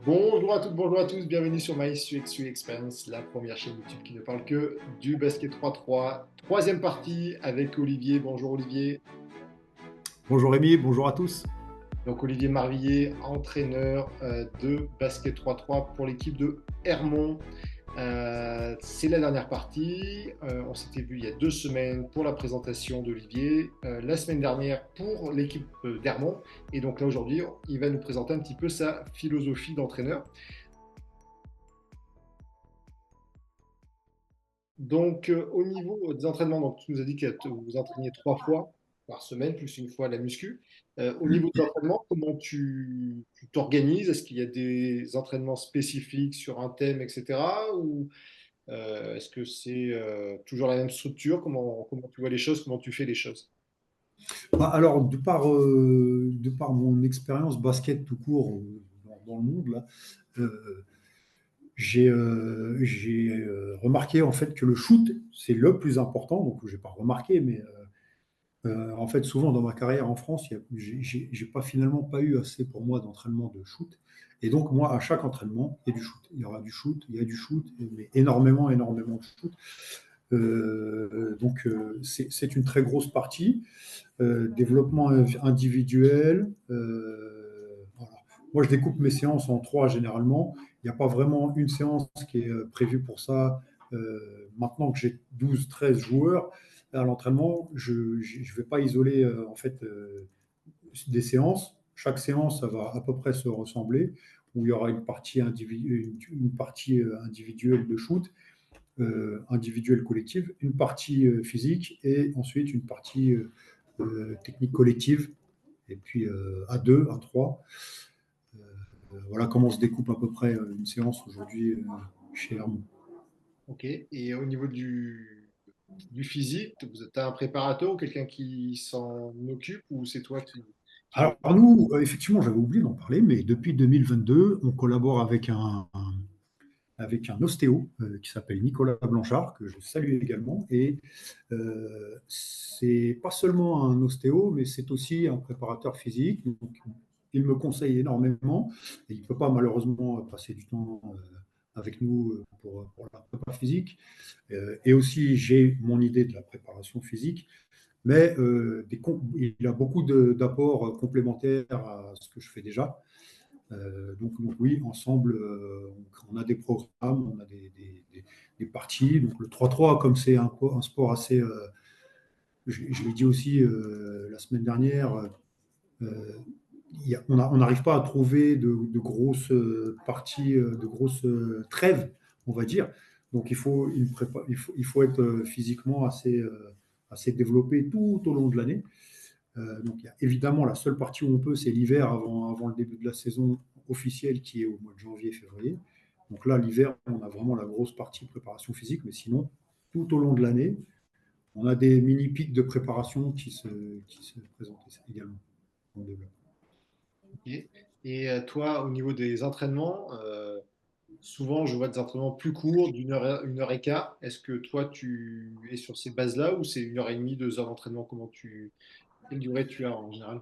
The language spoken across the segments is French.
Bonjour à toutes, bonjour à tous, bienvenue sur My UX Experience, la première chaîne YouTube qui ne parle que du basket 3-3. Troisième partie avec Olivier. Bonjour Olivier. Bonjour Rémi, bonjour à tous. Donc Olivier Marvilliers, entraîneur de basket 3-3 pour l'équipe de Hermont. C'est la dernière partie. On s'était vu il y a 2 semaines pour la présentation d'Olivier, la semaine dernière pour l'équipe d'Hermont. Et donc là aujourd'hui, il va nous présenter un petit peu sa philosophie d'entraîneur. Donc, au niveau des entraînements, donc, tu nous as dit que vous vous entraîniez 3 fois par semaine, plus une fois la muscu. Au niveau des entraînements, comment tu t'organises? Est-ce qu'il y a des entraînements spécifiques sur un thème, etc. Ou est-ce que c'est toujours la même structure? Comment tu vois les choses? Comment tu fais les choses? Alors, de par mon expérience basket tout court dans le monde, là, euh, j'ai remarqué en fait que le shoot, c'est le plus important. Donc, je n'ai pas remarqué, mais en fait, souvent dans ma carrière en France, j'ai pas finalement pas eu assez pour moi d'entraînement de shoot. Et donc, moi, à chaque entraînement, il y a du shoot. Il y aura du shoot, il y a du shoot, mais énormément, énormément de shoot. C'est une très grosse partie. Développement individuel. Voilà. Moi, je découpe mes séances en trois généralement. Il n'y a pas vraiment une séance qui est prévue pour ça. Maintenant que j'ai 12, 13 joueurs à l'entraînement, je ne vais pas isoler en fait des séances. Chaque séance, ça va à peu près se ressembler, où il y aura une partie individuelle de shoot, individuelle collective, une partie physique et ensuite une partie technique collective, et puis à deux, à trois. Voilà comment se découpe à peu près une séance aujourd'hui chez Hermont. Ok. Et au niveau du physique, tu as un préparateur ou quelqu'un qui s'en occupe ou c'est toi qui Alors nous, effectivement, j'avais oublié d'en parler, mais depuis 2022, on collabore avec un ostéo qui s'appelle Nicolas Blanchard, que je salue également. Et c'est pas seulement un ostéo, mais c'est aussi un préparateur physique. Donc, il me conseille énormément et il ne peut pas malheureusement passer du temps avec nous pour la prépa physique. Et aussi, j'ai mon idée de la préparation physique, mais il a beaucoup d'apports complémentaires à ce que je fais déjà. Donc oui, ensemble, on a des programmes, on a des parties. Donc le 3-3, comme c'est un sport assez, je l'ai dit aussi la semaine dernière, euh, on n'arrive pas à trouver de grosses parties, de grosses trêves, on va dire. Donc il faut être physiquement assez développé tout au long de l'année. Donc, il y a évidemment la seule partie où on peut, c'est l'hiver avant le début de la saison officielle qui est au mois de janvier-février. Donc là, l'hiver, on a vraiment la grosse partie préparation physique, mais sinon, tout au long de l'année, on a des mini-pics de préparation qui se présentent également. On développe. Ok. Et toi, au niveau des entraînements, souvent je vois des entraînements plus courts, une heure et quart. Est-ce que toi tu es sur ces bases-là ou c'est 1 heure et demie, 2 heures d'entraînement? Quelle durée tu as en général?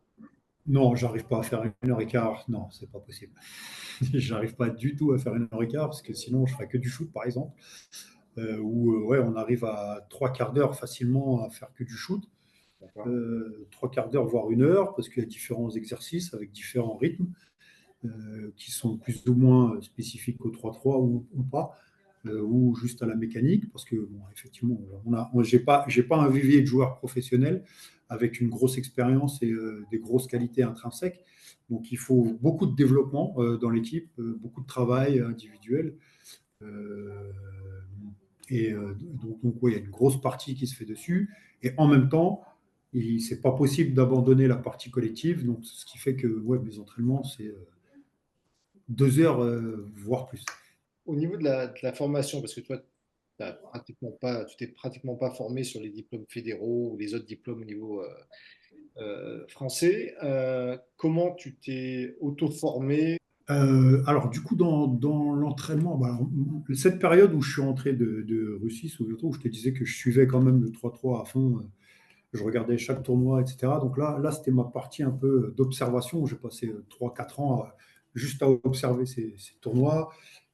Non, j'arrive pas à faire 1 heure et quart. Non, c'est pas possible. J'arrive pas du tout à faire 1 heure et quart parce que sinon, je ferais que du shoot, par exemple. Où ouais, on arrive à 3 quarts d'heure facilement à faire que du shoot. D'accord. 3 quarts d'heure, voire 1 heure, parce qu'il y a différents exercices avec différents rythmes qui sont plus ou moins spécifiques au 3-3 ou pas, ou juste à la mécanique, parce que bon, effectivement, j'ai pas un vivier de joueurs professionnels avec une grosse expérience et des grosses qualités intrinsèques. Donc il faut beaucoup de développement dans l'équipe, beaucoup de travail individuel. Euh, donc ouais, il y a une grosse partie qui se fait dessus. Et en même temps, c'est pas possible d'abandonner la partie collective. Donc, ce qui fait que ouais, mes entraînements, c'est 2 heures, voire plus. Au niveau de la formation, parce que toi, tu t'es pratiquement pas formé sur les diplômes fédéraux ou les autres diplômes au niveau français. Comment tu t'es auto-formé? Alors, du coup, dans l'entraînement, bah, alors, cette période où je suis rentré de Russie, souviens-toi, où je te disais que je suivais quand même le 3-3 à fond, je regardais chaque tournoi, etc. Donc là c'était ma partie un peu d'observation. J'ai passé 3, 4 ans juste à observer ces tournois.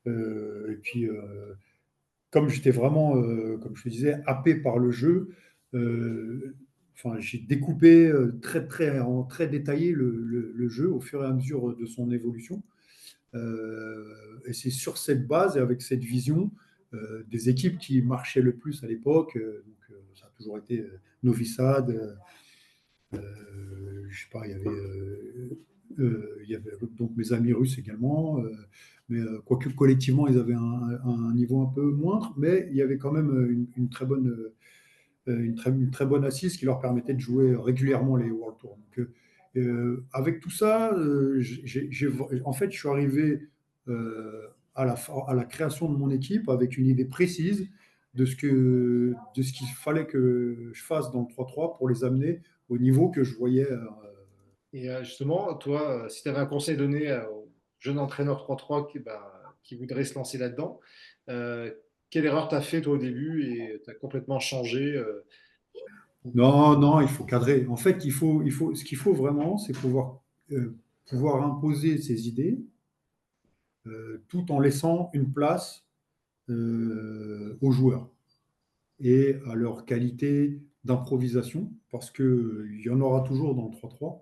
Et puis, comme j'étais vraiment, comme je te disais, happé par le jeu, enfin, j'ai découpé en très détaillé le jeu au fur et à mesure de son évolution. Et c'est sur cette base et avec cette vision des équipes qui marchaient le plus à l'époque. Ça a toujours été Novi Sad. Je sais pas, il y avait donc mes amis russes également. Mais quoique collectivement, ils avaient un niveau un peu moindre, mais il y avait quand même une très bonne, une très bonne assise qui leur permettait de jouer régulièrement les World Tours. Donc, avec tout ça, en fait, je suis arrivé à la création de mon équipe avec une idée précise de ce qu'il fallait que je fasse dans le 3-3 pour les amener au niveau que je voyais. Et justement, toi, si tu avais un conseil donné aux jeunes entraîneurs 3-3 qui voudraient se lancer là-dedans, euh, quelle erreur tu as fait toi au début et tu as complètement changé Non, non, il faut cadrer. En fait, ce qu'il faut vraiment, c'est pouvoir imposer ses idées tout en laissant une place aux joueurs et à leur qualité d'improvisation, parce qu'il y en aura toujours dans le 3-3.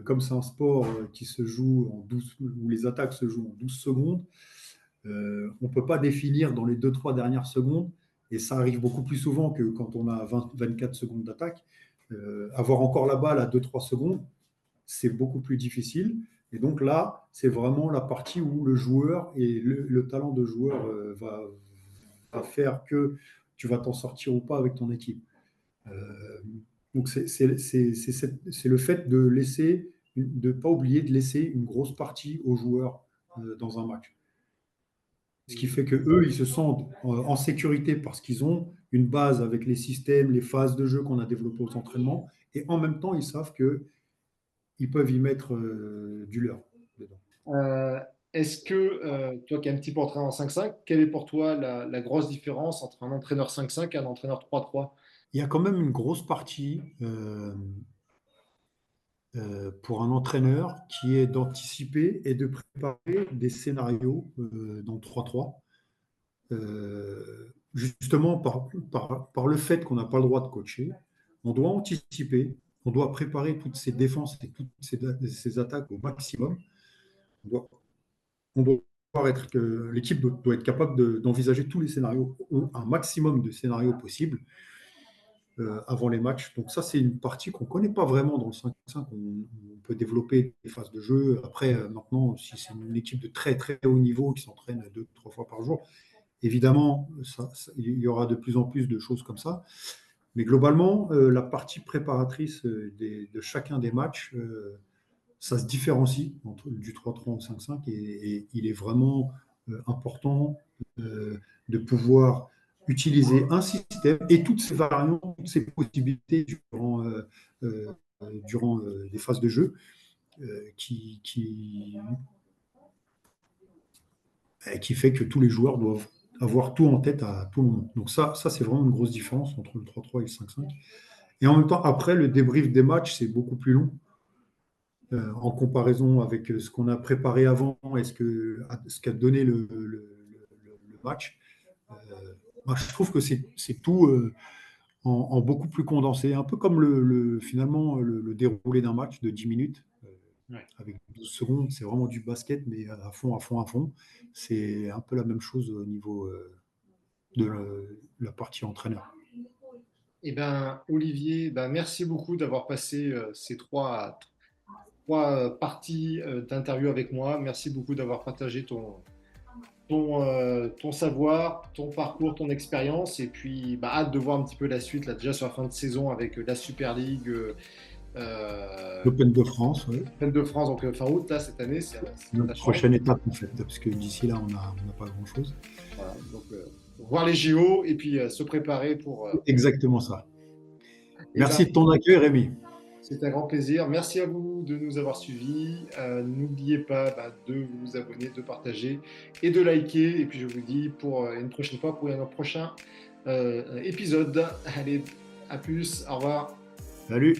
Comme c'est un sport qui se joue en 12, où les attaques se jouent en 12 secondes, on ne peut pas définir dans les 2-3 dernières secondes, et ça arrive beaucoup plus souvent que quand on a 24 secondes d'attaque. Avoir encore la balle à 2-3 secondes, c'est beaucoup plus difficile. Et donc là, c'est vraiment la partie où le joueur et le talent de joueur va faire que tu vas t'en sortir ou pas avec ton équipe. Euh, donc c'est le fait de laisser, de pas oublier de laisser une grosse partie aux joueurs dans un match. Ce qui fait que eux, ils se sentent en sécurité parce qu'ils ont une base avec les systèmes, les phases de jeu qu'on a développées aux entraînements, et en même temps, ils savent que ils peuvent y mettre du leur dedans. Euh, Est-ce que, toi qui es un petit peu entraîneur en 5-5, quelle est pour toi la grosse différence entre un entraîneur 5-5 et un entraîneur 3-3? Il y a quand même une grosse partie pour un entraîneur qui est d'anticiper et de préparer des scénarios dans 3-3. Justement, par le fait qu'on n'a pas le droit de coacher, on doit anticiper, on doit préparer toutes ces défenses et toutes ces attaques au maximum. On doit, on doit être que l'équipe doit être capable d'envisager tous les scénarios, ou un maximum de scénarios possibles avant les matchs. Donc ça, c'est une partie qu'on ne connaît pas vraiment dans le 5-5. On peut développer des phases de jeu. Après, maintenant, si c'est une équipe de très très haut niveau qui s'entraîne 2-3 fois par jour, évidemment, il y aura de plus en plus de choses comme ça. Mais globalement, la partie préparatrice de chacun des matchs, ça se différencie du 3-3 au 5-5 et il est vraiment important de pouvoir utiliser un système et toutes ces variantes, toutes ces possibilités durant les phases de jeu qui fait que tous les joueurs doivent avoir tout en tête à tout moment. Donc ça c'est vraiment une grosse différence entre le 3-3 et le 5-5. Et en même temps, après, le débrief des matchs, c'est beaucoup plus long. En comparaison avec ce qu'on a préparé avant et ce qu'a donné le match. Euh, Moi, je trouve que c'est tout en beaucoup plus condensé, un peu comme finalement le déroulé d'un match de 10 minutes. Ouais. Avec 12 secondes, c'est vraiment du basket, mais à fond, à fond, à fond. C'est un peu la même chose au niveau de la partie entraîneur. Eh ben, Olivier, ben, merci beaucoup d'avoir passé ces trois parties d'interview avec moi. Merci beaucoup d'avoir partagé ton savoir, ton parcours, ton expérience. Et puis, bah, hâte de voir un petit peu la suite, là, déjà sur la fin de saison avec la Super League, L'Open de France, ouais. Open de France, donc fin août, là, cette année, Notre ça change. prochaine étape, en fait, parce que d'ici là, on n'a pas grand-chose. Voilà, donc, voir les JO et puis se préparer Exactement ça. eh ben, Merci de ton accueil, Rémi. c'est un grand plaisir. Merci à vous de nous avoir suivis. N'oubliez pas bah, de vous abonner, de partager et de liker. Et puis je vous dis pour une prochaine fois, pour un prochain épisode. Allez, à plus, au revoir. Salut.